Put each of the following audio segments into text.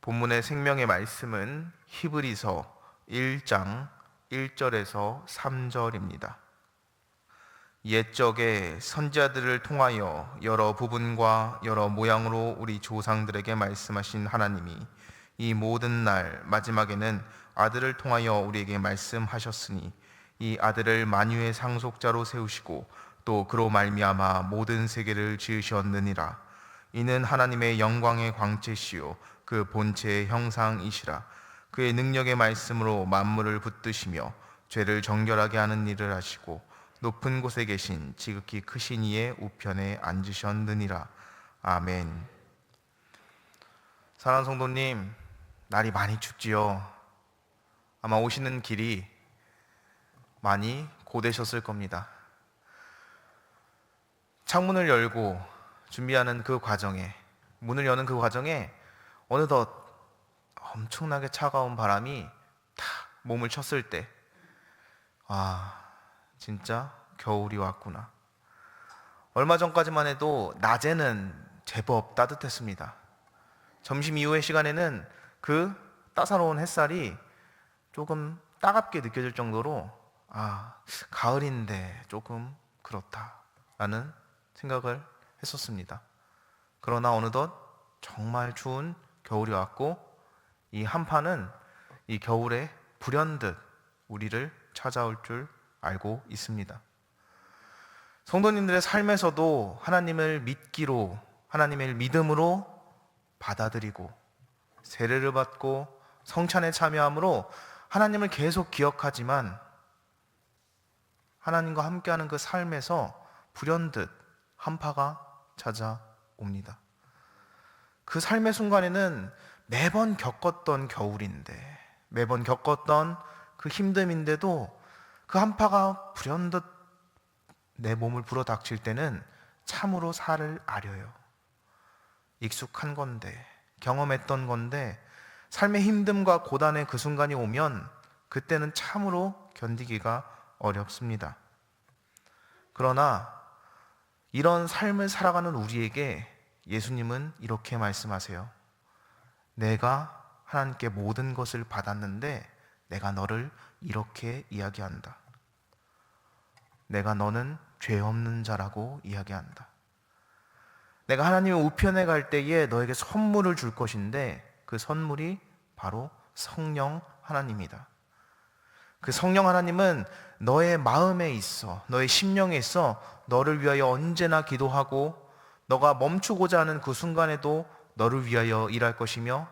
본문의 생명의 말씀은 히브리서 1장 1절에서 3절입니다. 옛적에 선지자들을 통하여 여러 부분과 여러 모양으로 우리 조상들에게 말씀하신 하나님이 이 모든 날 마지막에는 아들을 통하여 우리에게 말씀하셨으니 이 아들을 만유의 상속자로 세우시고 또 그로 말미암아 모든 세계를 지으셨느니라. 이는 하나님의 영광의 광채시요 그 본체의 형상이시라. 그의 능력의 말씀으로 만물을 붙드시며 죄를 정결하게 하는 일을 하시고 높은 곳에 계신 지극히 크신 이의 우편에 앉으셨느니라. 아멘. 사랑하는 성도님, 날이 많이 춥지요. 아마 오시는 길이 많이 고되셨을 겁니다. 창문을 열고 준비하는 그 과정에, 문을 여는 그 과정에 어느덧 엄청나게 차가운 바람이 탁 몸을 쳤을 때, 진짜 겨울이 왔구나. 얼마 전까지만 해도 낮에는 제법 따뜻했습니다. 점심 이후의 시간에는 그 따사로운 햇살이 조금 따갑게 느껴질 정도로 가을인데 조금 그렇다라는 생각을 했었습니다. 그러나 어느덧 정말 추운 겨울이 왔고 이 한파는 이 겨울에 불현듯 우리를 찾아올 줄 알고 있습니다. 성도님들의 삶에서도 하나님을 믿기로, 하나님을 믿음으로 받아들이고 세례를 받고 성찬에 참여함으로 하나님을 계속 기억하지만 하나님과 함께하는 그 삶에서 불현듯 한파가 찾아옵니다. 그 삶의 순간에는 매번 겪었던 겨울인데, 매번 겪었던 그 힘듦인데도 그 한파가 불현듯 내 몸을 불어닥칠 때는 참으로 살을 아려요. 익숙한 건데, 경험했던 건데, 삶의 힘듦과 고단의 그 순간이 오면 그때는 참으로 견디기가 어렵습니다. 그러나 이런 삶을 살아가는 우리에게 예수님은 이렇게 말씀하세요. 내가 하나님께 모든 것을 받았는데 내가 너를 이렇게 이야기한다. 내가 너는 죄 없는 자라고 이야기한다. 내가 하나님의 우편에 갈 때에 너에게 선물을 줄 것인데 그 선물이 바로 성령 하나님이다. 그 성령 하나님은 너의 마음에 있어, 너의 심령에 있어 너를 위하여 언제나 기도하고 너가 멈추고자 하는 그 순간에도 너를 위하여 일할 것이며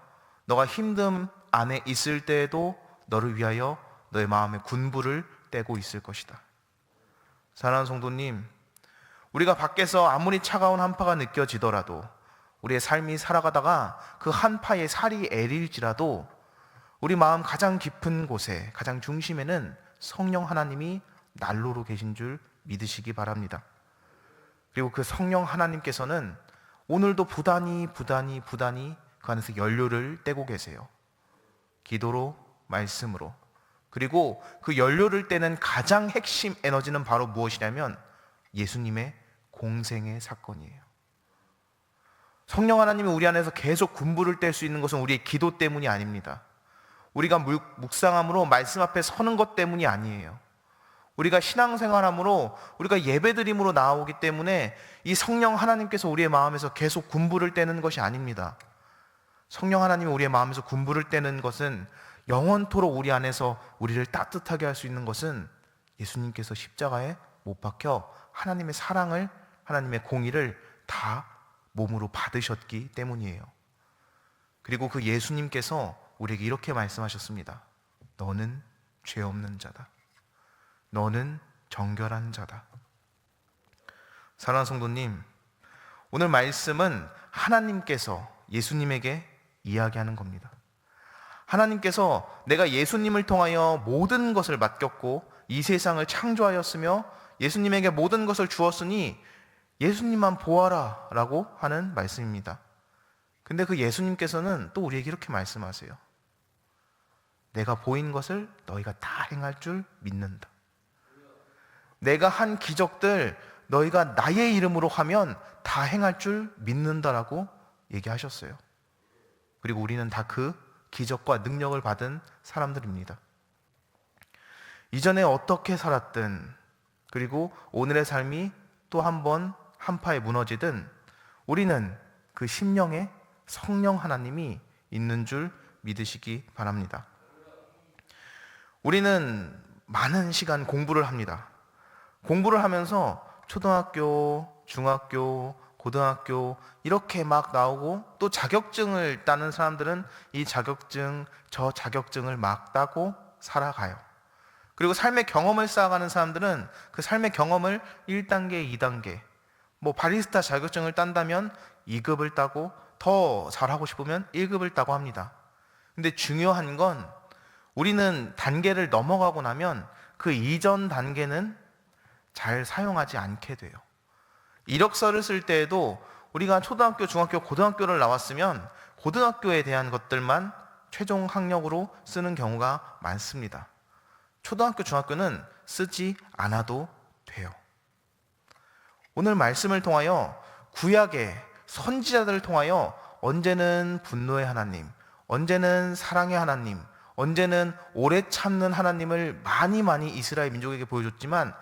너가 힘듦 안에 있을 때에도 너를 위하여 너의 마음에 군부를 떼고 있을 것이다. 사랑하는 성도님, 우리가 밖에서 아무리 차가운 한파가 느껴지더라도 우리의 삶이 살아가다가 그 한파에 살이 애릴지라도 우리 마음 가장 깊은 곳에, 가장 중심에는 성령 하나님이 난로로 계신 줄 믿으시기 바랍니다. 그리고 그 성령 하나님께서는 오늘도 부단히 그 안에서 연료를 떼고 계세요. 기도로, 말씀으로. 그리고 그 연료를 떼는 가장 핵심 에너지는 바로 무엇이냐면 예수님의 공생의 사건이에요. 성령 하나님이 우리 안에서 계속 군부를 뗄 수 있는 것은 우리의 기도 때문이 아닙니다. 우리가 묵상함으로 말씀 앞에 서는 것 때문이 아니에요. 우리가 신앙생활함으로, 우리가 예배드림으로 나오기 때문에 이 성령 하나님께서 우리의 마음에서 계속 군부를 떼는 것이 아닙니다. 성령 하나님이 우리의 마음에서 군부를 떼는 것은 영원토록 우리 안에서 우리를 따뜻하게 할 수 있는 것은 예수님께서 십자가에 못 박혀 하나님의 사랑을, 하나님의 공의를 다 몸으로 받으셨기 때문이에요. 그리고 그 예수님께서 우리에게 이렇게 말씀하셨습니다. 너는 죄 없는 자다. 너는 정결한 자다. 사랑하는 성도님, 오늘 말씀은 하나님께서 예수님에게 이야기하는 겁니다. 하나님께서 내가 예수님을 통하여 모든 것을 맡겼고 이 세상을 창조하였으며 예수님에게 모든 것을 주었으니 예수님만 보아라 라고 하는 말씀입니다. 근데 그 예수님께서는 또 우리에게 이렇게 말씀하세요. 내가 보인 것을 너희가 다 행할 줄 믿는다. 내가 한 기적들 너희가 나의 이름으로 하면 다 행할 줄 믿는다라고 얘기하셨어요. 그리고 우리는 다 그 기적과 능력을 받은 사람들입니다. 이전에 어떻게 살았든, 그리고 오늘의 삶이 또 한 번 한파에 무너지든 우리는 그 심령에 성령 하나님이 있는 줄 믿으시기 바랍니다. 우리는 많은 시간 공부를 합니다. 공부를 하면서 초등학교, 중학교, 고등학교 이렇게 막 나오고, 또 자격증을 따는 사람들은 이 자격증, 저 자격증을 막 따고 살아가요. 그리고 삶의 경험을 쌓아가는 사람들은 그 삶의 경험을 1단계, 2단계, 뭐 바리스타 자격증을 딴다면 2급을 따고, 더 잘하고 싶으면 1급을 따고 합니다. 근데 중요한 건 우리는 단계를 넘어가고 나면 그 이전 단계는 잘 사용하지 않게 돼요. 이력서를 쓸 때에도 우리가 초등학교, 중학교, 고등학교를 나왔으면 고등학교에 대한 것들만 최종 학력으로 쓰는 경우가 많습니다. 초등학교, 중학교는 쓰지 않아도 돼요. 오늘 말씀을 통하여 구약의 선지자들을 통하여 언제는 분노의 하나님, 언제는 사랑의 하나님, 언제는 오래 참는 하나님을 많이 이스라엘 민족에게 보여줬지만,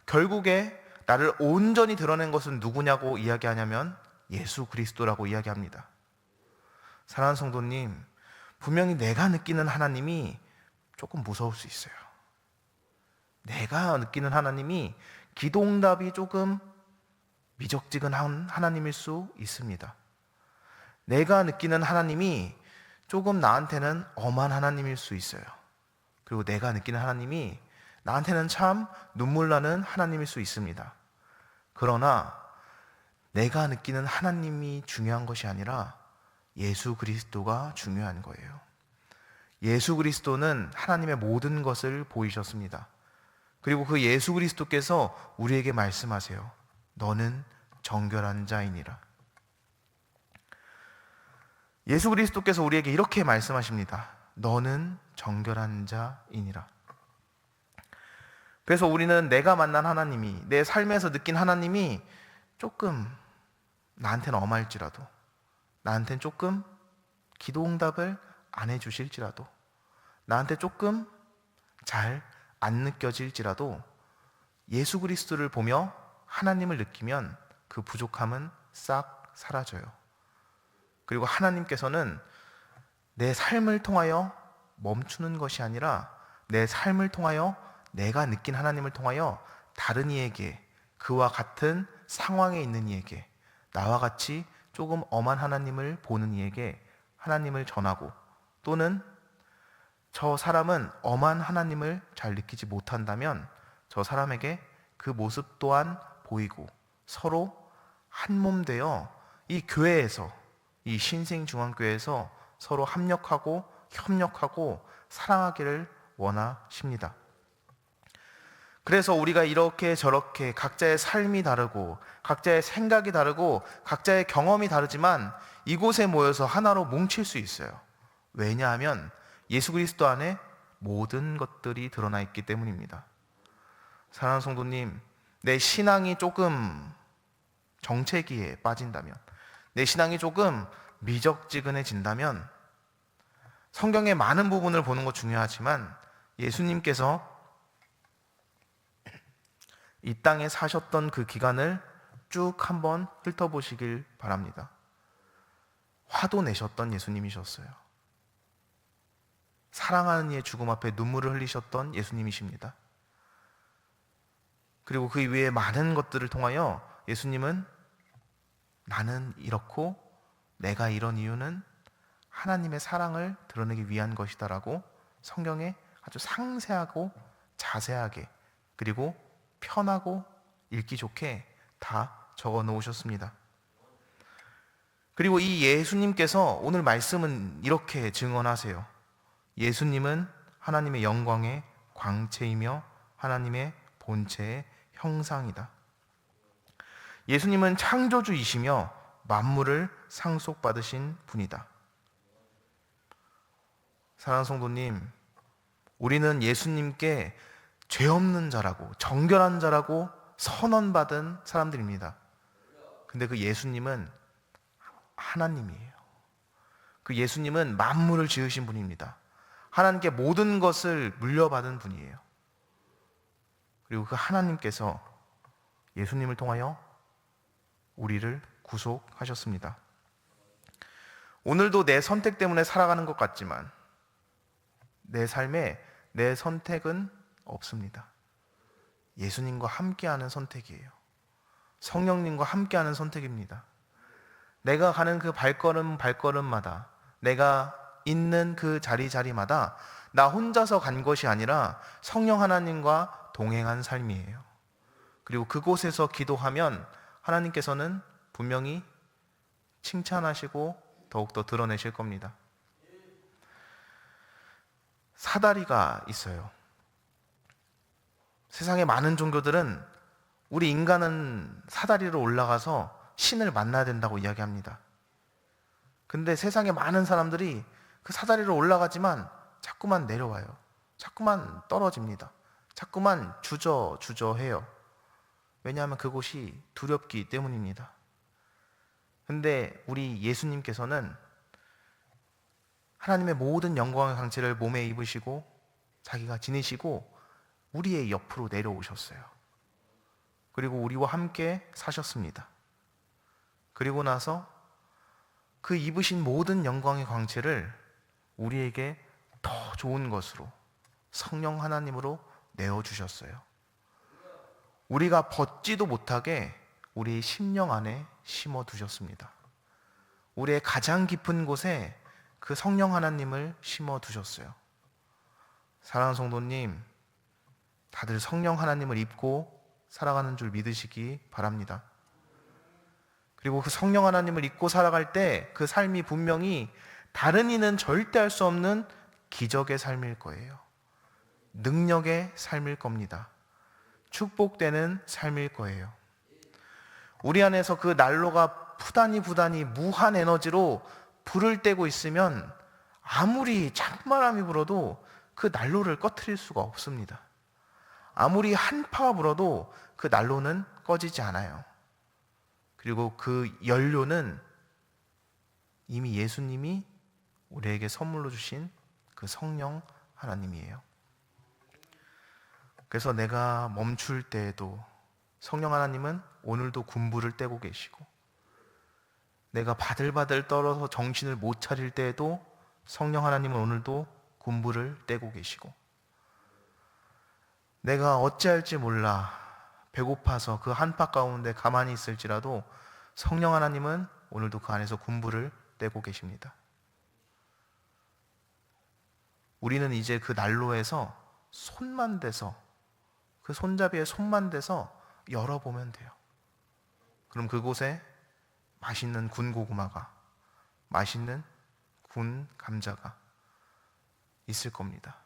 결국에 나를 온전히 드러낸 것은 누구냐고 이야기하냐면 예수 그리스도라고 이야기합니다. 사랑하는 성도님, 분명히 내가 느끼는 하나님이 조금 무서울 수 있어요. 내가 느끼는 하나님이 기도응답이 조금 미적지근한 하나님일 수 있습니다. 내가 느끼는 하나님이 조금 나한테는 엄한 하나님일 수 있어요. 그리고 내가 느끼는 하나님이 나한테는 참 눈물 나는 하나님일 수 있습니다. 그러나 내가 느끼는 하나님이 중요한 것이 아니라 예수 그리스도가 중요한 거예요. 예수 그리스도는 하나님의 모든 것을 보이셨습니다. 그리고 그 예수 그리스도께서 우리에게 말씀하세요. 너는 정결한 자이니라. 예수 그리스도께서 우리에게 이렇게 말씀하십니다. 너는 정결한 자이니라. 그래서 우리는 내가 만난 하나님이, 내 삶에서 느낀 하나님이 조금 나한테는 엄할지라도, 나한테는 조금 기도응답을 안 해주실지라도, 나한테 조금 잘 안 느껴질지라도 예수 그리스도를 보며 하나님을 느끼면 그 부족함은 싹 사라져요. 그리고 하나님께서는 내 삶을 통하여 멈추는 것이 아니라 내 삶을 통하여, 내가 느낀 하나님을 통하여 다른 이에게, 그와 같은 상황에 있는 이에게, 나와 같이 조금 엄한 하나님을 보는 이에게 하나님을 전하고, 또는 저 사람은 엄한 하나님을 잘 느끼지 못한다면 저 사람에게 그 모습 또한 보이고, 서로 한 몸 되어 이 교회에서, 이 신생중앙교회에서 서로 합력하고 협력하고 사랑하기를 원하십니다. 그래서 우리가 이렇게 저렇게 각자의 삶이 다르고 각자의 생각이 다르고 각자의 경험이 다르지만 이곳에 모여서 하나로 뭉칠 수 있어요. 왜냐하면 예수 그리스도 안에 모든 것들이 드러나 있기 때문입니다. 사랑하는 성도님, 내 신앙이 조금 정체기에 빠진다면, 내 신앙이 조금 미적지근해진다면, 성경의 많은 부분을 보는 것 중요하지만 예수님께서 이 땅에 사셨던 그 기간을 쭉 한번 훑어보시길 바랍니다. 화도 내셨던 예수님이셨어요. 사랑하는 이의 죽음 앞에 눈물을 흘리셨던 예수님이십니다. 그리고 그 이외에 많은 것들을 통하여 예수님은 나는 이렇고 내가 이런 이유는 하나님의 사랑을 드러내기 위한 것이다 라고 성경에 아주 상세하고 자세하게, 그리고 편하고 읽기 좋게 다 적어 놓으셨습니다. 그리고 이 예수님께서 오늘 말씀은 이렇게 증언하세요. 예수님은 하나님의 영광의 광채이며 하나님의 본체의 형상이다. 예수님은 창조주이시며 만물을 상속받으신 분이다. 사랑하는 성도님, 우리는 예수님께 죄 없는 자라고, 정결한 자라고 선언받은 사람들입니다. 근데 그 예수님은 하나님이에요. 그 예수님은 만물을 지으신 분입니다. 하나님께 모든 것을 물려받은 분이에요. 그리고 그 하나님께서 예수님을 통하여 우리를 구속하셨습니다. 오늘도 내 선택 때문에 살아가는 것 같지만 내 삶에 내 선택은 없습니다. 예수님과 함께하는 선택이에요. 성령님과 함께하는 선택입니다. 내가 가는 그 발걸음마다, 내가 있는 그 자리마다 나 혼자서 간 것이 아니라 성령 하나님과 동행한 삶이에요. 그리고 그곳에서 기도하면 하나님께서는 분명히 칭찬하시고 더욱더 드러내실 겁니다. 사다리가 있어요. 세상의 많은 종교들은 우리 인간은 사다리로 올라가서 신을 만나야 된다고 이야기합니다. 근데 세상의 많은 사람들이 그 사다리로 올라가지만 자꾸만 내려와요. 자꾸만 떨어집니다. 자꾸만 주저해요. 왜냐하면 그곳이 두렵기 때문입니다. 근데 우리 예수님께서는 하나님의 모든 영광의 강체를 몸에 입으시고 자기가 지니시고 우리의 옆으로 내려오셨어요. 그리고 우리와 함께 사셨습니다. 그리고 나서 그 입으신 모든 영광의 광채를 우리에게 더 좋은 것으로 성령 하나님으로 내어주셨어요. 우리가 벗지도 못하게 우리의 심령 안에 심어두셨습니다. 우리의 가장 깊은 곳에 그 성령 하나님을 심어두셨어요. 사랑하는 성도님, 다들 성령 하나님을 입고 살아가는 줄 믿으시기 바랍니다. 그리고 그 성령 하나님을 입고 살아갈 때 그 삶이 분명히 다른 이는 절대 할 수 없는 기적의 삶일 거예요. 능력의 삶일 겁니다. 축복되는 삶일 거예요. 우리 안에서 그 난로가 부단히 무한 에너지로 불을 떼고 있으면 아무리 찬바람이 불어도 그 난로를 꺼트릴 수가 없습니다. 아무리 한파가 불어도 그 난로는 꺼지지 않아요. 그리고 그 연료는 이미 예수님이 우리에게 선물로 주신 그 성령 하나님이에요. 그래서 내가 멈출 때에도 성령 하나님은 오늘도 군부를 떼고 계시고, 내가 바들바들 떨어서 정신을 못 차릴 때에도 성령 하나님은 오늘도 군부를 떼고 계시고, 내가 어찌할지 몰라 배고파서 그 한파 가운데 가만히 있을지라도 성령 하나님은 오늘도 그 안에서 군부를 떼고 계십니다. 우리는 이제 그 난로에서 손만 대서, 그 손잡이에 손만 대서 열어보면 돼요. 그럼 그곳에 맛있는 군 고구마가, 맛있는 군 감자가 있을 겁니다.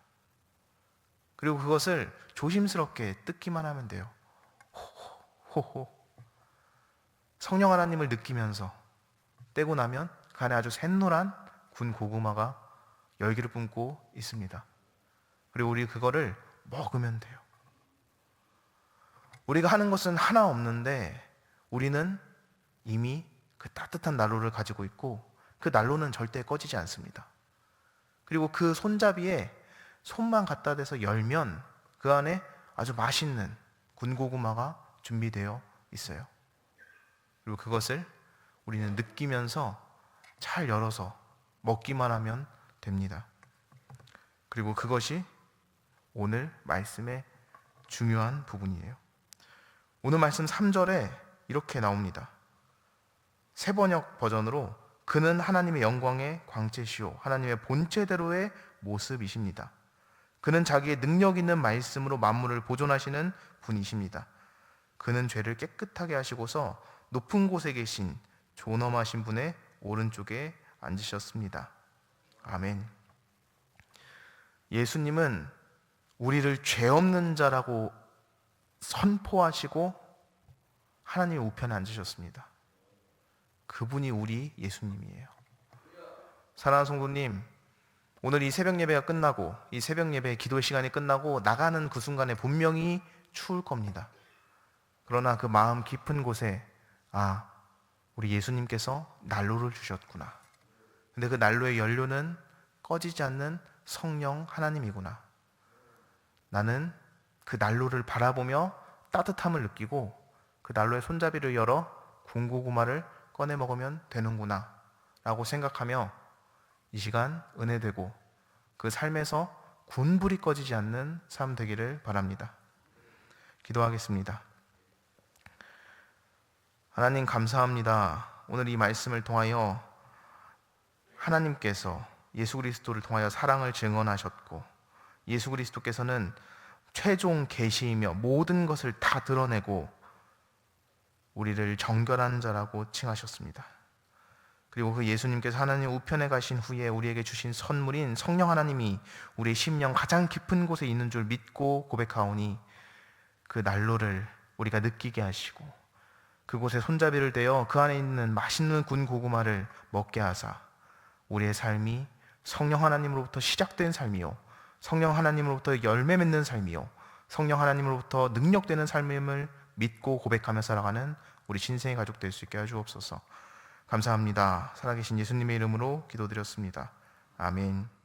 그리고 그것을 조심스럽게 뜯기만 하면 돼요. 호호. 성령 하나님을 느끼면서 떼고 나면 그 안에 아주 샛노란 군 고구마가 열기를 뿜고 있습니다. 그리고 우리 그거를 먹으면 돼요. 우리가 하는 것은 하나 없는데 우리는 이미 그 따뜻한 난로를 가지고 있고 그 난로는 절대 꺼지지 않습니다. 그리고 그 손잡이에 손만 갖다 대서 열면 그 안에 아주 맛있는 군고구마가 준비되어 있어요. 그리고 그것을 우리는 느끼면서 잘 열어서 먹기만 하면 됩니다. 그리고 그것이 오늘 말씀의 중요한 부분이에요. 오늘 말씀 3절에 이렇게 나옵니다. 새번역 버전으로 그는 하나님의 영광의 광채시요 하나님의 본체대로의 모습이십니다. 그는 자기의 능력 있는 말씀으로 만물을 보존하시는 분이십니다. 그는 죄를 깨끗하게 하시고서 높은 곳에 계신 존엄하신 분의 오른쪽에 앉으셨습니다. 아멘. 예수님은 우리를 죄 없는 자라고 선포하시고 하나님의 우편에 앉으셨습니다. 그분이 우리 예수님이에요. 사랑하는 성도님, 오늘 이 새벽 예배가 끝나고 이 새벽 예배 기도의 시간이 끝나고 나가는 그 순간에 분명히 추울 겁니다. 그러나 그 마음 깊은 곳에 우리 예수님께서 난로를 주셨구나. 근데 그 난로의 연료는 꺼지지 않는 성령 하나님이구나. 나는 그 난로를 바라보며 따뜻함을 느끼고 그 난로의 손잡이를 열어 군고구마를 꺼내 먹으면 되는구나 라고 생각하며 이 시간 은혜되고 그 삶에서 군불이 꺼지지 않는 삶 되기를 바랍니다. 기도하겠습니다. 하나님 감사합니다. 오늘 이 말씀을 통하여 하나님께서 예수 그리스도를 통하여 사랑을 증언하셨고 예수 그리스도께서는 최종 계시이며 모든 것을 다 드러내고 우리를 정결한 자라고 칭하셨습니다. 그리고 그 예수님께서 하나님 우편에 가신 후에 우리에게 주신 선물인 성령 하나님이 우리의 심령 가장 깊은 곳에 있는 줄 믿고 고백하오니 그 난로를 우리가 느끼게 하시고 그곳에 손잡이를 대어 그 안에 있는 맛있는 군 고구마를 먹게 하사 우리의 삶이 성령 하나님으로부터 시작된 삶이요 성령 하나님으로부터 열매 맺는 삶이요 성령 하나님으로부터 능력되는 삶임을 믿고 고백하며 살아가는 우리 신생의 가족 될 수 있게 해주옵소서. 감사합니다. 살아계신 예수님의 이름으로 기도드렸습니다. 아멘.